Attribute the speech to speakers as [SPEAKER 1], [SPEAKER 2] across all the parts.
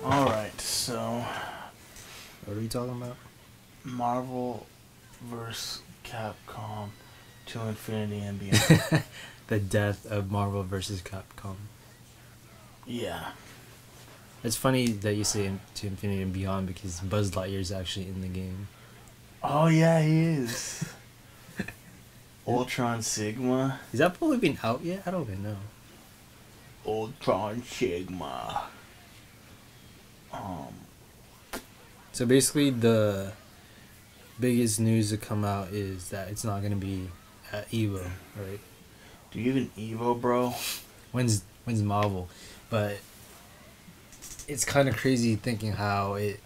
[SPEAKER 1] Alright, so
[SPEAKER 2] What are we talking about?
[SPEAKER 1] Marvel vs. Capcom to Infinity and Beyond.
[SPEAKER 2] The death of Marvel vs. Capcom.
[SPEAKER 1] Yeah.
[SPEAKER 2] It's funny that you say to Infinity and Beyond because Buzz Lightyear is actually in the game.
[SPEAKER 1] Oh yeah, he is. Ultron Sigma.
[SPEAKER 2] Is that probably been out yet? I don't even know.
[SPEAKER 1] Ultron Sigma.
[SPEAKER 2] So basically, the biggest news to come out is that it's not gonna be at Evo, right?
[SPEAKER 1] Do you even Evo, bro?
[SPEAKER 2] When's Marvel? But it's kind of crazy thinking how
[SPEAKER 1] It's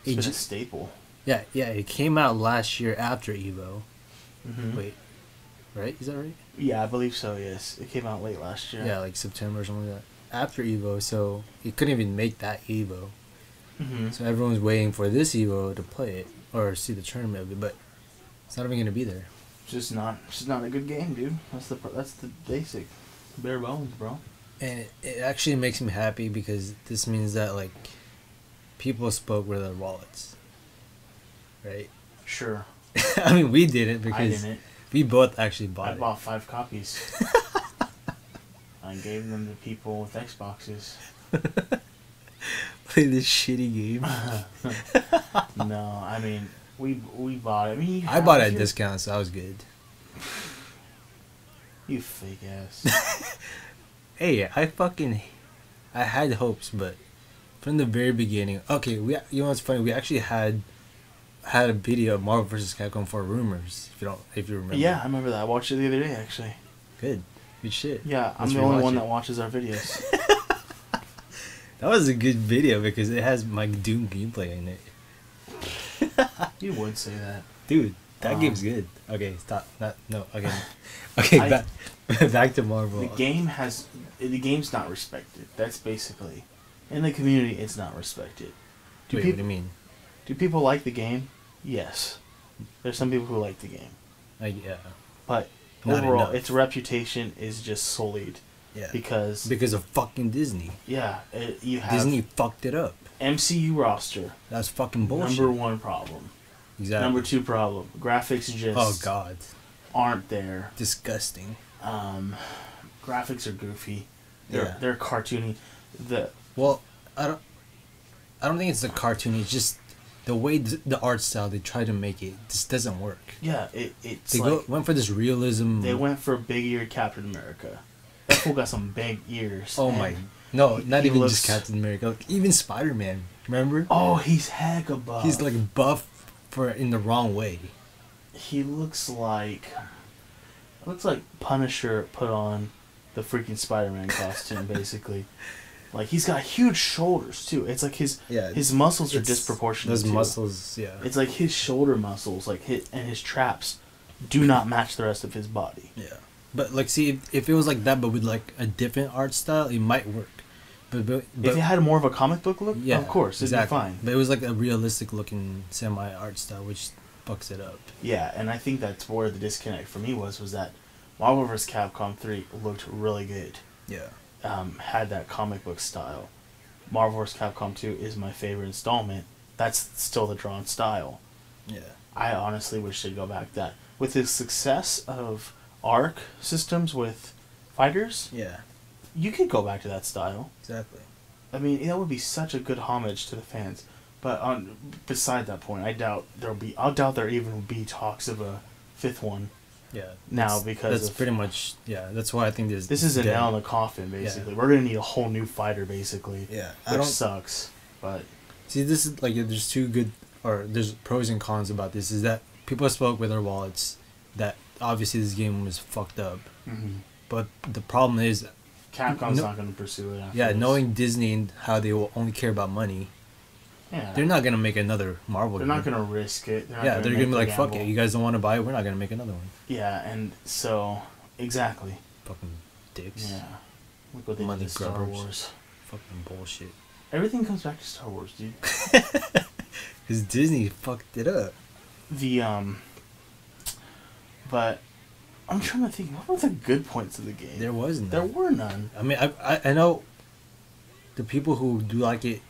[SPEAKER 1] been a staple.
[SPEAKER 2] Yeah, it came out last year after Evo.
[SPEAKER 1] Mm-hmm.
[SPEAKER 2] Wait, right? Is that right?
[SPEAKER 1] Yeah, I believe so. Yes, it came out late last year.
[SPEAKER 2] Yeah, like September or something like that. After Evo, so it couldn't even make that Evo.
[SPEAKER 1] Mm-hmm.
[SPEAKER 2] So everyone's waiting for this Evo to play it or see the tournament of it, but it's not even gonna be there.
[SPEAKER 1] It's just not a good game, dude. That's the basic, bare bones, bro.
[SPEAKER 2] And it actually makes me happy because this means that like people spoke with their wallets, right?
[SPEAKER 1] Sure.
[SPEAKER 2] I mean, we didn't
[SPEAKER 1] I
[SPEAKER 2] because
[SPEAKER 1] didn't.
[SPEAKER 2] we both actually bought
[SPEAKER 1] I
[SPEAKER 2] it.
[SPEAKER 1] bought 5 copies. I gave them to people with Xboxes.
[SPEAKER 2] Play this shitty game.
[SPEAKER 1] No, I mean we bought it. I mean,
[SPEAKER 2] I bought it at discount, so I was good.
[SPEAKER 1] You fake ass.
[SPEAKER 2] Hey, I had hopes, but from the very beginning. Okay, you know what's funny? We actually had a video of Marvel vs. Capcom for rumors. If you remember.
[SPEAKER 1] Yeah, I remember that. I watched it the other day, actually.
[SPEAKER 2] Good shit.
[SPEAKER 1] Yeah, I'm
[SPEAKER 2] Let's
[SPEAKER 1] the only
[SPEAKER 2] rewatch
[SPEAKER 1] one
[SPEAKER 2] it.
[SPEAKER 1] that watches our videos.
[SPEAKER 2] That was a good video because it has my Doom gameplay in it.
[SPEAKER 1] You would say that.
[SPEAKER 2] Dude, that game's good. Okay, stop. No, again. Okay, back to Marvel.
[SPEAKER 1] The game's not respected. That's basically, in the community, it's not respected.
[SPEAKER 2] Wait, what do you mean?
[SPEAKER 1] Do people like the game? Yes. There's some people who like the game.
[SPEAKER 2] Yeah.
[SPEAKER 1] But
[SPEAKER 2] Not
[SPEAKER 1] overall,
[SPEAKER 2] enough.
[SPEAKER 1] its reputation is just sullied.
[SPEAKER 2] Yeah.
[SPEAKER 1] Because
[SPEAKER 2] of fucking Disney.
[SPEAKER 1] yeah, you have
[SPEAKER 2] Disney fucked it up.
[SPEAKER 1] MCU roster.
[SPEAKER 2] That's fucking bullshit.
[SPEAKER 1] Number 1 problem.
[SPEAKER 2] Exactly.
[SPEAKER 1] Number 2 problem. Graphics just
[SPEAKER 2] Oh god.
[SPEAKER 1] aren't there.
[SPEAKER 2] Disgusting.
[SPEAKER 1] Graphics are goofy.
[SPEAKER 2] Yeah.
[SPEAKER 1] They're cartoony.
[SPEAKER 2] Well, I don't think it's the cartoon. It's just the way the art style they try to make it just doesn't work.
[SPEAKER 1] Yeah, it's
[SPEAKER 2] They
[SPEAKER 1] like
[SPEAKER 2] went for this realism.
[SPEAKER 1] they went for big-eared Captain America. That fool got some big ears.
[SPEAKER 2] Oh
[SPEAKER 1] and
[SPEAKER 2] my! No, not
[SPEAKER 1] he
[SPEAKER 2] even
[SPEAKER 1] looks-
[SPEAKER 2] just Captain America. Like, even Spider-Man. Remember?
[SPEAKER 1] Oh, he's hecka buff.
[SPEAKER 2] He's like buff in the wrong way.
[SPEAKER 1] He looks like Punisher put on the freaking Spider-Man costume, basically. Like he's got huge shoulders too. It's like his muscles are disproportionate.
[SPEAKER 2] Those
[SPEAKER 1] too.
[SPEAKER 2] muscles, yeah.
[SPEAKER 1] It's like his shoulder muscles, and his traps, do not match the rest of his body.
[SPEAKER 2] Yeah. But like, see, if it was like that, but with like a different art style, it might work. But
[SPEAKER 1] if it had more of a comic book look,
[SPEAKER 2] yeah,
[SPEAKER 1] of course, it'd be fine.
[SPEAKER 2] But it was like a realistic looking semi art style, which fucks it up.
[SPEAKER 1] Yeah, and I think that's where the disconnect for me was that Marvel vs. Capcom 3 looked really good.
[SPEAKER 2] Yeah.
[SPEAKER 1] Had that comic book style. Marvel vs. Capcom 2 is my favorite installment. That's still the drawn style.
[SPEAKER 2] Yeah.
[SPEAKER 1] I honestly wish they'd go back to that. With the success of Arc systems with fighters,
[SPEAKER 2] Yeah.
[SPEAKER 1] you could go back to that style.
[SPEAKER 2] Exactly.
[SPEAKER 1] I mean, that would be such a good homage to the fans. But beside that point, I doubt there even will be talks of a 5th one.
[SPEAKER 2] Yeah.
[SPEAKER 1] Now because
[SPEAKER 2] that's pretty much that's why I think
[SPEAKER 1] this is a nail in the coffin. Basically, we're gonna need a whole new fighter. Basically,
[SPEAKER 2] Yeah.
[SPEAKER 1] which sucks. But
[SPEAKER 2] see, this is like there's pros and cons about this. Is that people spoke with their wallets. That obviously this game was fucked up.
[SPEAKER 1] mm-hmm.
[SPEAKER 2] But the problem is,
[SPEAKER 1] Capcom's not gonna pursue it. After this.
[SPEAKER 2] knowing Disney and how they will only care about money.
[SPEAKER 1] Yeah.
[SPEAKER 2] They're not gonna make another Marvel
[SPEAKER 1] They're
[SPEAKER 2] game.
[SPEAKER 1] not gonna risk it.
[SPEAKER 2] They're gonna be like, fuck it. You guys don't want to buy it. We're not gonna make another one.
[SPEAKER 1] Yeah, and so exactly.
[SPEAKER 2] Fucking dicks.
[SPEAKER 1] Yeah. Look what they
[SPEAKER 2] Money
[SPEAKER 1] did to Star
[SPEAKER 2] grubbers.
[SPEAKER 1] Wars.
[SPEAKER 2] Fucking bullshit.
[SPEAKER 1] Everything comes back to Star Wars, dude.
[SPEAKER 2] Cause Disney fucked it up.
[SPEAKER 1] But I'm trying to think. What were the good points of the game?
[SPEAKER 2] There was none.
[SPEAKER 1] There were none.
[SPEAKER 2] I mean, I know the people who do like it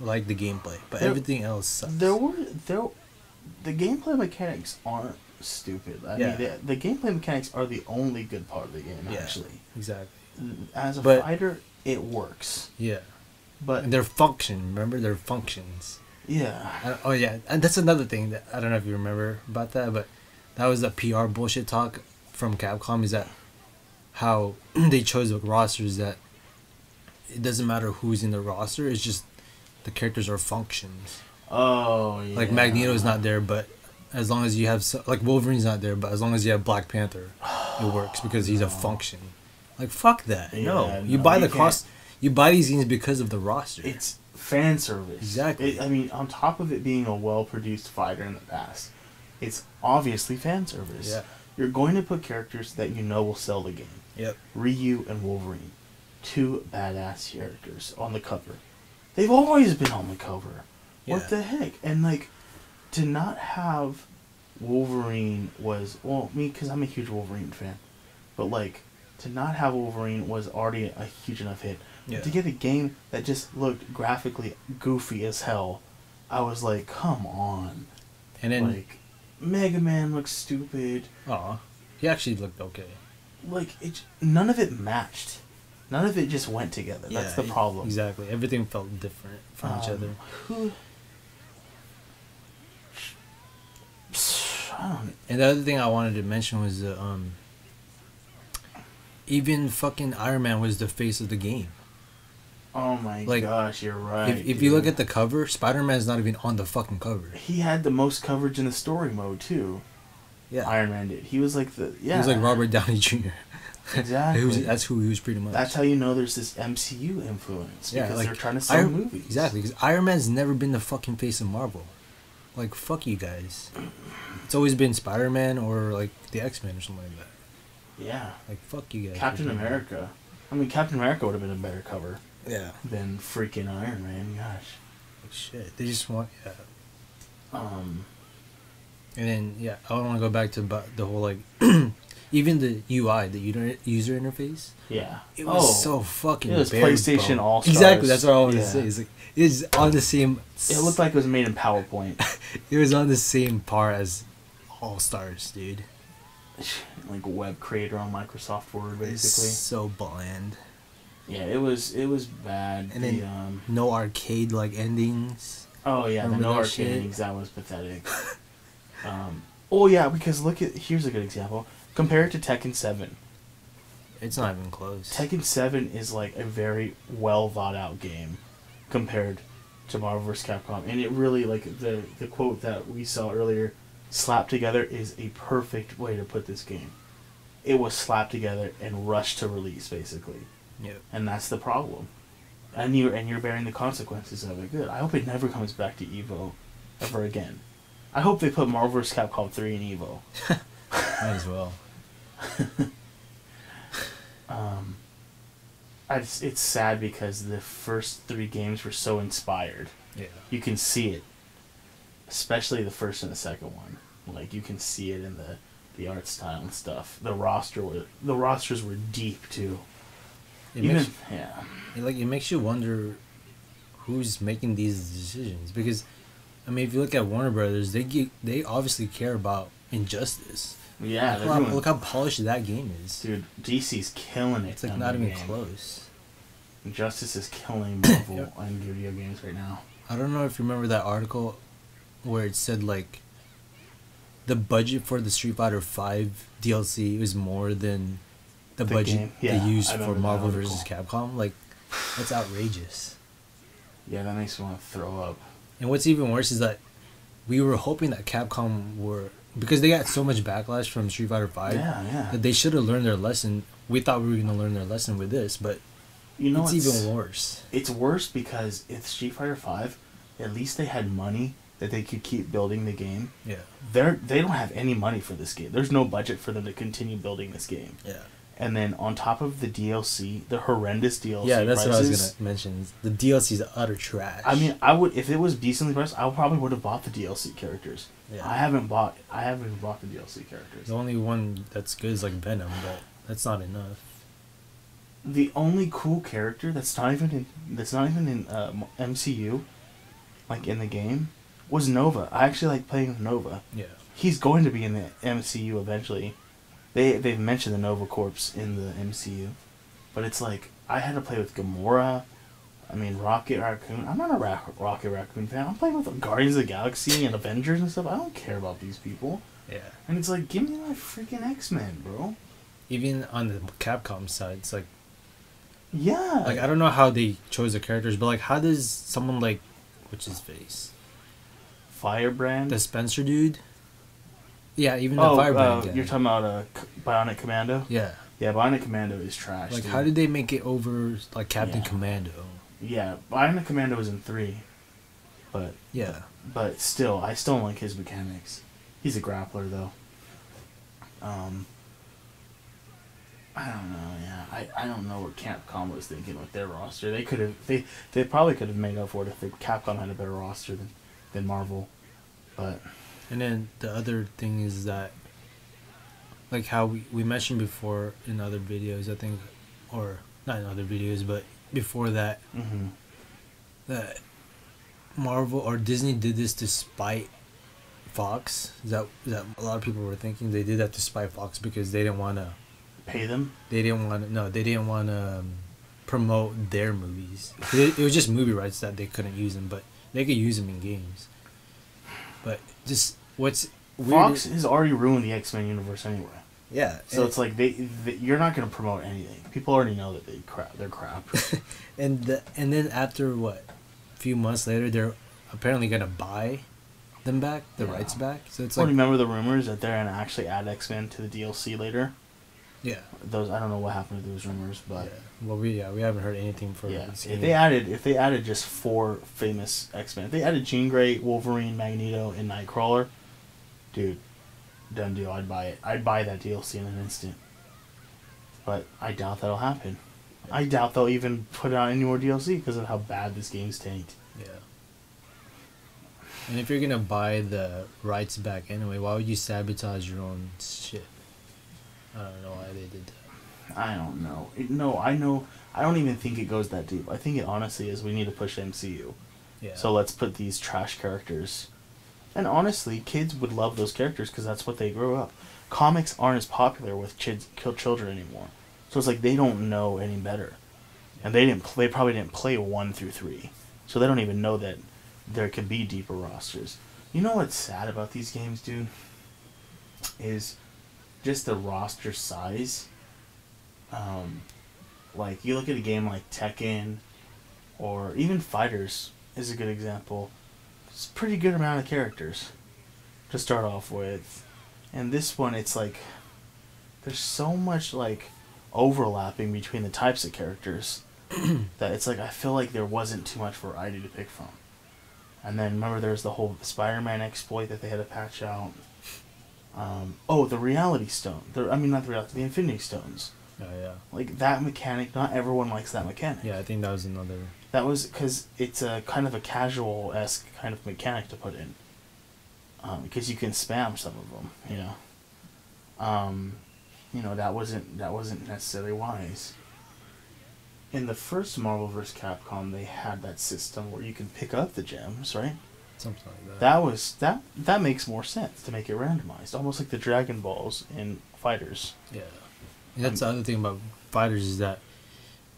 [SPEAKER 2] like the gameplay, but
[SPEAKER 1] There-
[SPEAKER 2] everything else sucks.
[SPEAKER 1] The gameplay mechanics aren't stupid. I
[SPEAKER 2] Yeah.
[SPEAKER 1] mean, the gameplay mechanics are the only good part of the game.
[SPEAKER 2] Yeah.
[SPEAKER 1] Actually,
[SPEAKER 2] Exactly.
[SPEAKER 1] as a
[SPEAKER 2] But-
[SPEAKER 1] fighter, it works.
[SPEAKER 2] Yeah.
[SPEAKER 1] But
[SPEAKER 2] And their function, remember their functions.
[SPEAKER 1] yeah,
[SPEAKER 2] Oh yeah, and that's another thing that I don't know if you remember about that, but that was the PR bullshit talk from Capcom. Is that how they chose the rosters? That it doesn't matter who's in the roster. It's just the characters are functions.
[SPEAKER 1] oh yeah.
[SPEAKER 2] Like Magneto's not there, but as long as you have like Wolverine's not there, but as long as you have Black Panther, it works because he's a function. Like fuck that.
[SPEAKER 1] Yeah,
[SPEAKER 2] You
[SPEAKER 1] no,
[SPEAKER 2] buy
[SPEAKER 1] you
[SPEAKER 2] the cross. You buy these games because of the roster.
[SPEAKER 1] It's fan service.
[SPEAKER 2] Exactly.
[SPEAKER 1] I mean, on top of it being a well-produced fighter in the past, it's obviously fan service.
[SPEAKER 2] Yeah.
[SPEAKER 1] You're going to put characters that you know will sell the game.
[SPEAKER 2] Yep.
[SPEAKER 1] Ryu and Wolverine, two badass characters on the cover. They've always been on the cover.
[SPEAKER 2] Yeah.
[SPEAKER 1] What the heck? And like, to not have Wolverine was me because I'm a huge Wolverine fan, but like to not have Wolverine was already a huge enough hit.
[SPEAKER 2] Yeah.
[SPEAKER 1] To get a game that just looked graphically goofy as hell, I was like, come on.
[SPEAKER 2] And then,
[SPEAKER 1] Like, Mega Man looks stupid.
[SPEAKER 2] aw, he actually looked okay.
[SPEAKER 1] Like, none of it matched. None of it just went together. That's the problem.
[SPEAKER 2] Exactly. Everything felt different from each other.
[SPEAKER 1] Who? I don't.
[SPEAKER 2] And the other thing I wanted to mention was even fucking Iron Man was the face of the game.
[SPEAKER 1] Oh my
[SPEAKER 2] Like,
[SPEAKER 1] gosh, you're right.
[SPEAKER 2] If you look at the cover, Spider-Man's not even on the fucking cover.
[SPEAKER 1] he had the most coverage in the story mode too.
[SPEAKER 2] Yeah.
[SPEAKER 1] Iron Man did. He was like
[SPEAKER 2] He was like Robert Downey Jr.
[SPEAKER 1] Exactly.
[SPEAKER 2] That's who he was pretty much.
[SPEAKER 1] That's how you know there's this MCU influence because
[SPEAKER 2] like,
[SPEAKER 1] they're trying to sell movies.
[SPEAKER 2] Exactly, because Iron Man's never been the fucking face of Marvel. Like, fuck you guys. It's always been Spider-Man or, like, the X-Men or something like that.
[SPEAKER 1] Yeah.
[SPEAKER 2] Like, fuck you guys.
[SPEAKER 1] Captain America. I mean, Captain America would have been a better cover
[SPEAKER 2] Yeah.
[SPEAKER 1] than freaking Iron Man. Gosh.
[SPEAKER 2] Like, shit. They just want, yeah.
[SPEAKER 1] Um.
[SPEAKER 2] And then, yeah, I want to go back to the whole, like, even the UI, the user interface.
[SPEAKER 1] Yeah.
[SPEAKER 2] It was so fucking
[SPEAKER 1] It was
[SPEAKER 2] bare
[SPEAKER 1] PlayStation
[SPEAKER 2] bone.
[SPEAKER 1] All-Stars.
[SPEAKER 2] Exactly, that's what I wanted
[SPEAKER 1] Yeah.
[SPEAKER 2] to say. It's like, it's on the same...
[SPEAKER 1] It looked like it was made in PowerPoint.
[SPEAKER 2] It was on the same par as All-Stars, dude.
[SPEAKER 1] Like web creator on Microsoft Word,
[SPEAKER 2] It's
[SPEAKER 1] basically.
[SPEAKER 2] so bland.
[SPEAKER 1] Yeah, it was bad.
[SPEAKER 2] And then no arcade-like endings.
[SPEAKER 1] Oh yeah, the
[SPEAKER 2] Remember
[SPEAKER 1] no
[SPEAKER 2] that
[SPEAKER 1] arcade
[SPEAKER 2] shit?
[SPEAKER 1] endings, that was pathetic. Oh yeah, because here's a good example. Compare it to Tekken 7.
[SPEAKER 2] It's not even close.
[SPEAKER 1] Tekken 7 is like a very well thought out game compared to Marvel vs. Capcom. And it really, like, the quote that we saw earlier, slapped together, is a perfect way to put this game. It was slapped together and rushed to release, basically.
[SPEAKER 2] Yep.
[SPEAKER 1] And that's the problem. And you're bearing the consequences of it. Good. I hope it never comes back to EVO ever again. I hope they put Marvel vs. Capcom 3 in EVO.
[SPEAKER 2] Might as well.
[SPEAKER 1] It's sad because the first 3 games were so inspired.
[SPEAKER 2] Yeah.
[SPEAKER 1] You can see it, especially the first and the second one. Like, you can see it in the art style and stuff. The rosters were deep too.
[SPEAKER 2] It makes,
[SPEAKER 1] Yeah.
[SPEAKER 2] it makes you wonder who's making these decisions, because I mean, if you look at Warner Brothers, they obviously care about Injustice.
[SPEAKER 1] Yeah,
[SPEAKER 2] Look how polished that game is.
[SPEAKER 1] dude, DC's killing it.
[SPEAKER 2] It's like
[SPEAKER 1] on
[SPEAKER 2] not
[SPEAKER 1] the
[SPEAKER 2] even
[SPEAKER 1] game.
[SPEAKER 2] close.
[SPEAKER 1] Justice is killing Marvel
[SPEAKER 2] Yep.
[SPEAKER 1] and video games right now.
[SPEAKER 2] I don't know if you remember that article where it said like the budget for the Street Fighter V DLC was more than the budget
[SPEAKER 1] game? Yeah,
[SPEAKER 2] they used
[SPEAKER 1] I
[SPEAKER 2] for
[SPEAKER 1] remember that
[SPEAKER 2] Marvel
[SPEAKER 1] article.
[SPEAKER 2] vs. Capcom. Like, that's outrageous.
[SPEAKER 1] Yeah, that makes me want to throw up.
[SPEAKER 2] And what's even worse is that we were hoping that Capcom were, because they got so much backlash from Street Fighter V,
[SPEAKER 1] Yeah.
[SPEAKER 2] that they should have learned their lesson. We thought we were going to learn their lesson with this, but
[SPEAKER 1] You know,
[SPEAKER 2] it's even worse.
[SPEAKER 1] It's worse because it's Street Fighter V. At least they had money that they could keep building the game.
[SPEAKER 2] Yeah.
[SPEAKER 1] They don't have any money for this game. There's no budget for them to continue building this game.
[SPEAKER 2] Yeah.
[SPEAKER 1] And then on top of the DLC, the horrendous DLC
[SPEAKER 2] Yeah, that's
[SPEAKER 1] prices,
[SPEAKER 2] what I was going to mention. The DLC's utter trash.
[SPEAKER 1] I mean, if it was decently priced, I probably would have bought the DLC characters.
[SPEAKER 2] Yeah.
[SPEAKER 1] I haven't bought the DLC characters.
[SPEAKER 2] The only one that's good is like Venom, but that's not enough.
[SPEAKER 1] The only cool character that's not even in MCU like in the game, was Nova. I actually like playing with Nova.
[SPEAKER 2] Yeah.
[SPEAKER 1] He's going to be in the MCU eventually. They've mentioned the Nova Corps in the MCU, but it's like I had to play with Gamora. I mean, Rocket Raccoon. I'm not a Rocket Raccoon fan. I'm playing with Guardians of the Galaxy and Avengers and stuff. I don't care about these people.
[SPEAKER 2] Yeah.
[SPEAKER 1] And it's like, give me my freaking X-Men, bro.
[SPEAKER 2] Even on the Capcom side, it's like,
[SPEAKER 1] yeah.
[SPEAKER 2] like I don't know how they chose the characters, but like, how does someone like, what's his face,
[SPEAKER 1] Firebrand.
[SPEAKER 2] the Spencer dude? Yeah, even the Firebrand.
[SPEAKER 1] You're talking about Bionic Commando.
[SPEAKER 2] Yeah.
[SPEAKER 1] Yeah, Bionic Commando is trash.
[SPEAKER 2] Like,
[SPEAKER 1] dude.
[SPEAKER 2] how did they make it over like Captain
[SPEAKER 1] Yeah.
[SPEAKER 2] Commando?
[SPEAKER 1] Yeah, Bionic Commando was in 3, but
[SPEAKER 2] Yeah.
[SPEAKER 1] But still, I still don't like his mechanics. He's a grappler, though. I don't know. Yeah, I don't know what Capcom was thinking with their roster. They probably could have made up for it if Capcom had a better roster than Marvel, but
[SPEAKER 2] And then the other thing is that, like how we mentioned before in other videos, I think, or not in other videos, but before that, that Marvel or Disney did this to spite Fox. Is that a lot of people were thinking they did that to spite Fox because they didn't want to
[SPEAKER 1] pay them.
[SPEAKER 2] They didn't want to promote their movies. It was just movie rights that they couldn't use them, but they could use them in games. But just what's weird
[SPEAKER 1] Fox has already ruined the X-Men universe anyway.
[SPEAKER 2] Yeah.
[SPEAKER 1] So it's like they you're not going to promote anything. People already know that they're crap.
[SPEAKER 2] and then after what, a few months later, they're apparently gonna buy them back, the rights back. So it's like,
[SPEAKER 1] remember the rumors that they're gonna actually add X-Men to the DLC later?
[SPEAKER 2] Yeah.
[SPEAKER 1] Those, I don't know what happened to those rumors, but
[SPEAKER 2] well, we haven't heard anything for
[SPEAKER 1] if they added just 4 famous X-Men, if they added Jean Grey, Wolverine, Magneto, and Nightcrawler, dude, done deal. I'd buy it. I'd buy that DLC in an instant. But I doubt that'll happen. I doubt they'll even put out any more DLC because of how bad this game's tanked.
[SPEAKER 2] Yeah. And if you're gonna buy the rights back anyway, why would you sabotage your own shit? I don't know why they did that.
[SPEAKER 1] I don't know. No, I know. I don't even think it goes that deep. I think it honestly is we need to push MCU.
[SPEAKER 2] Yeah.
[SPEAKER 1] So let's put these trash characters. And honestly, kids would love those characters because that's what they grew up. Comics aren't as popular with children anymore. So it's like they don't know any better. And they probably didn't play 1 through 3. So they don't even know that there could be deeper rosters. You know what's sad about these games, dude? Is just the roster size. Like, you look at a game like Tekken, or even Fighters is a good example. It's a pretty good amount of characters to start off with. And this one, it's like, there's so much, like, overlapping between the types of characters that it's like, I feel like there wasn't too much variety to pick from. And then, remember, there's the whole Spider-Man exploit that they had to patch out. The Reality Stone. The Infinity Stones.
[SPEAKER 2] Oh, yeah.
[SPEAKER 1] Like, that mechanic, not everyone likes that mechanic.
[SPEAKER 2] Yeah, I think that was another...
[SPEAKER 1] That was because it's a kind of a casual-esque kind of mechanic to put in. Because you can spam some of them, you know. That wasn't necessarily wise. In the first Marvel vs. Capcom, they had that system where you can pick up the gems, right?
[SPEAKER 2] Something like that.
[SPEAKER 1] That makes more sense to make it randomized, almost like the Dragon Balls in Fighters.
[SPEAKER 2] Yeah. And that's the other thing about Fighters is that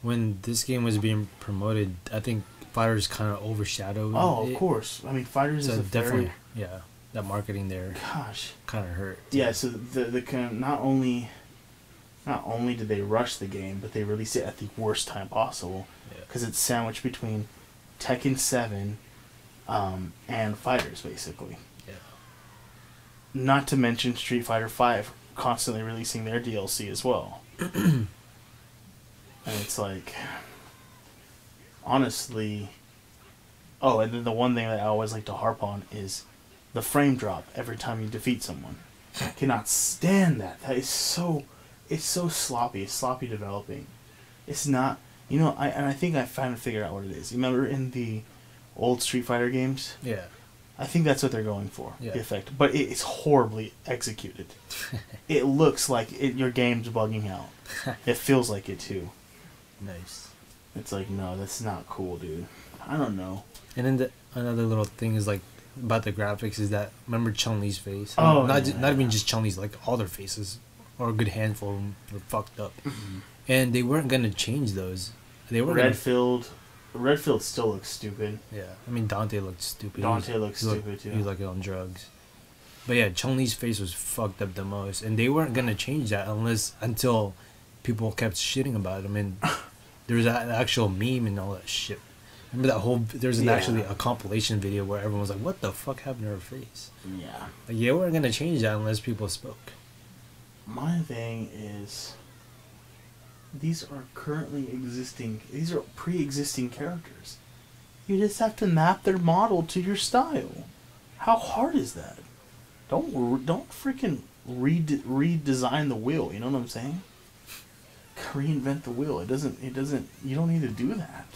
[SPEAKER 2] when this game was being promoted, I think Fighters kind of overshadowed it.
[SPEAKER 1] Oh, of course. I mean, Fighters is a
[SPEAKER 2] definitely, yeah, that marketing there.
[SPEAKER 1] Gosh.
[SPEAKER 2] Kind of hurt.
[SPEAKER 1] Yeah. So the not only did they rush the game, but they released it at the worst time possible because it's sandwiched between Tekken 7 and Fighters, basically.
[SPEAKER 2] Yeah.
[SPEAKER 1] Not to mention Street Fighter 5 constantly releasing their DLC as well. And it's like, honestly... Oh, and then the one thing that I always like to harp on is the frame drop every time you defeat someone. I cannot stand that. That is so... It's so sloppy. It's sloppy developing. It's not... I think I finally figured out what it is. You remember in the old Street Fighter games?
[SPEAKER 2] Yeah.
[SPEAKER 1] I think that's what they're going for,
[SPEAKER 2] yeah.
[SPEAKER 1] The effect. But it's horribly executed. It looks like your game's bugging out. It feels like it, too.
[SPEAKER 2] Nice.
[SPEAKER 1] It's like, no, that's not cool, dude. I don't know.
[SPEAKER 2] And then another little thing is like about the graphics is that remember Chun-Li's face?
[SPEAKER 1] Oh,
[SPEAKER 2] not
[SPEAKER 1] yeah.
[SPEAKER 2] not even just Chun-Li's, like all their faces, or a good handful of them were fucked up,
[SPEAKER 1] Mm-hmm.
[SPEAKER 2] and they weren't gonna change those. They were
[SPEAKER 1] Redfield still looks stupid.
[SPEAKER 2] Yeah, I mean Dante looked stupid.
[SPEAKER 1] Dante looks
[SPEAKER 2] he
[SPEAKER 1] stupid too.
[SPEAKER 2] He was like on drugs. But yeah, Chun-Li's face was fucked up the most, and they weren't gonna change that until people kept shitting about him, and there was an actual meme and all that shit. Remember that whole? There's actually a compilation video where everyone was like, "What the fuck happened to her face?"
[SPEAKER 1] Yeah.
[SPEAKER 2] Like, yeah, we're gonna change that unless people spoke.
[SPEAKER 1] My thing is, these are these are pre-existing characters. You just have to map their model to your style. How hard is that? Don't freaking redesign the wheel. You know what I'm saying? Reinvent the wheel. It doesn't. You don't need to do that.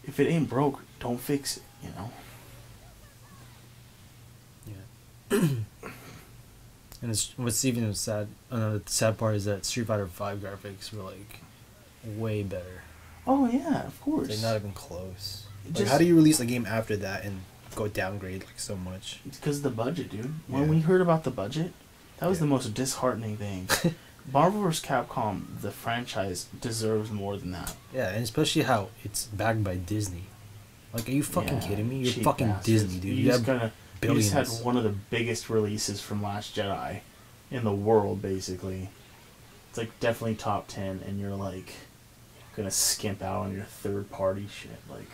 [SPEAKER 1] If it ain't broke, don't fix it. You know.
[SPEAKER 2] Yeah. And what's even sad. Another sad part is that Street Fighter V graphics were like way better.
[SPEAKER 1] Oh yeah, of course.
[SPEAKER 2] It's like not even close. Like, how do you release a game after that and go downgrade like so much?
[SPEAKER 1] It's because of the budget, dude. When we heard about the budget, that was the most disheartening thing. Marvel vs. Capcom, the franchise, deserves more than that.
[SPEAKER 2] Yeah, and especially how it's backed by Disney. Like, are you fucking kidding me? You're fucking
[SPEAKER 1] bastards.
[SPEAKER 2] Disney, dude. You
[SPEAKER 1] just had one of the biggest releases from Last Jedi in the world, basically. It's like definitely top 10, and you're like gonna skimp out on your third-party shit. Like,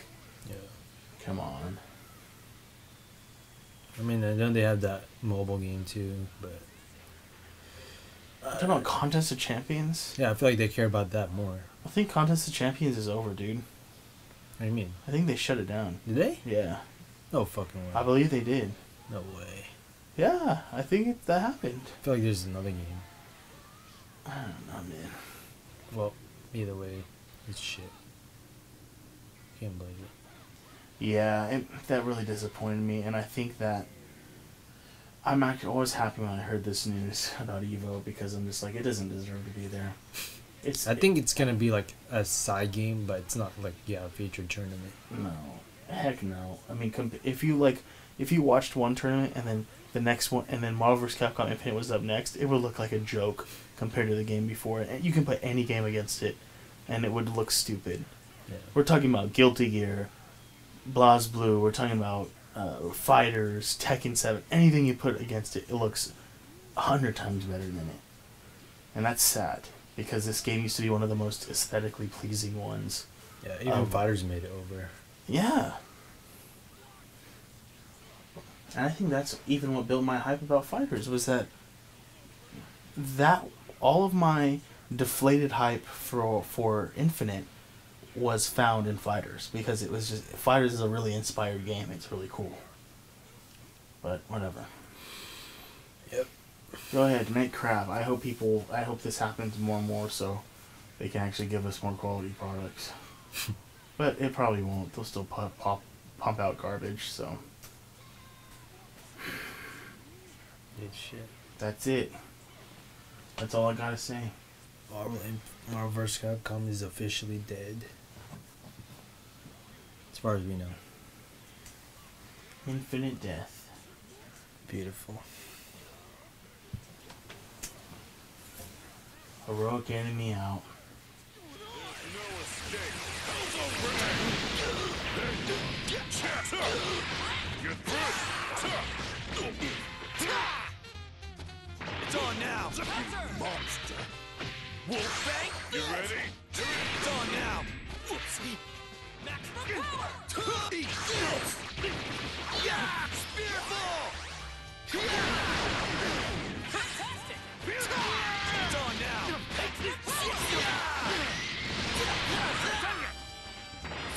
[SPEAKER 1] come on.
[SPEAKER 2] I mean, I know they have that mobile game too, but
[SPEAKER 1] Talking about Contest of Champions?
[SPEAKER 2] yeah, I feel like they care about that more.
[SPEAKER 1] I think Contest of Champions is over, dude.
[SPEAKER 2] What do you mean?
[SPEAKER 1] I think they shut it down.
[SPEAKER 2] Did they?
[SPEAKER 1] Yeah.
[SPEAKER 2] No fucking way.
[SPEAKER 1] I believe they did.
[SPEAKER 2] No way.
[SPEAKER 1] Yeah, I think that happened.
[SPEAKER 2] I feel like there's another game.
[SPEAKER 1] I don't know, man.
[SPEAKER 2] Well, either way, it's shit. Can't believe it.
[SPEAKER 1] Yeah, that really disappointed me, and I think that I'm actually always happy when I heard this news about Evo, because I'm just like, it doesn't deserve to be there.
[SPEAKER 2] I think it's gonna be like a side game, but it's not like a featured tournament.
[SPEAKER 1] No, heck no. I mean, if you watched one tournament and then the next one, and then Marvel vs. Capcom Infinite was up next, it would look like a joke compared to the game before. And you can put any game against it, and it would look stupid.
[SPEAKER 2] Yeah.
[SPEAKER 1] We're talking about Guilty Gear, BlazBlue. We're talking about Fighters, Tekken 7. Anything you put against it, it looks 100 times better than it. And that's sad, because this game used to be one of the most aesthetically pleasing ones.
[SPEAKER 2] Yeah, even Fighters made it over.
[SPEAKER 1] Yeah. And I think that's even what built my hype about Fighters, was that all of my deflated hype for Infinite was found in Fighters, because it was just, Fighters is a really inspired game. It's really cool. But whatever.
[SPEAKER 2] Yep.
[SPEAKER 1] Go ahead, make crap. I hope this happens more and more, so they can actually give us more quality products. But it probably won't. They'll still pump out garbage, so.
[SPEAKER 2] It's shit.
[SPEAKER 1] That's it. That's all I gotta say.
[SPEAKER 2] Marvel vs. Capcom is officially dead. As far as we know.
[SPEAKER 1] Infinite death.
[SPEAKER 2] Beautiful.
[SPEAKER 1] Heroic enemy out.
[SPEAKER 3] It's on now! Monster! Wolfbang! You ready? It's on now! Whoopsie! Maximum power! Eat this! Yeah! Spearball! Fantastic! It's on now! That's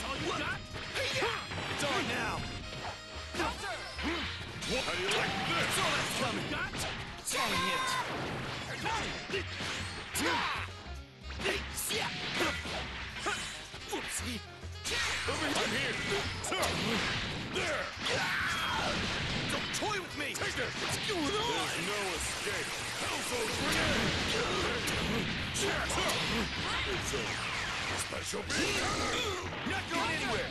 [SPEAKER 3] all you got? It's on now! How do you like this? That's all that's coming! Calling it! Whoopsie! I'm here! There! Don't toy with me! Take that! What's going on? There's no escape! Hellfire grenade! It's over! Special beam! Not going anywhere!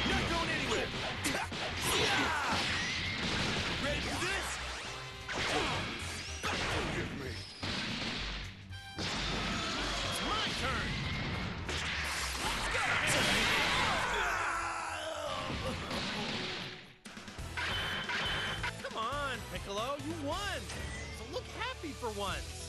[SPEAKER 3] Not going anywhere! Ready for this? Forgive me. It's my turn!
[SPEAKER 4] Come on, Piccolo, you won! So look happy for once!